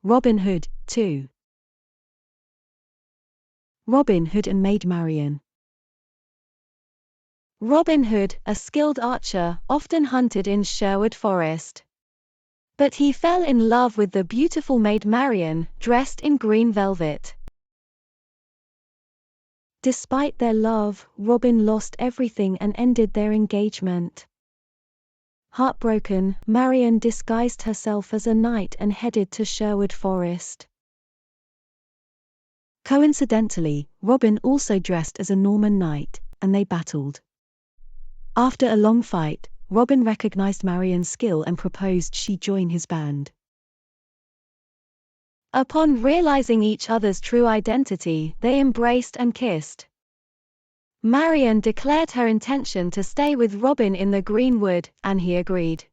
Robin Hood, 2. Robin Hood and Maid Marian. Robin Hood, a skilled archer, often hunted in Sherwood Forest. But he fell in love with the beautiful Maid Marian, dressed in green velvet. Despite their love, Robin lost everything and ended their engagement. Heartbroken, Marian disguised herself as a knight and headed to Sherwood Forest. Coincidentally, Robin also dressed as a Norman knight, and they battled. After a long fight, Robin recognized Marian's skill and proposed she join his band. Upon realizing each other's true identity, they embraced and kissed. Marian declared her intention to stay with Robin in the Green Wood, and he agreed.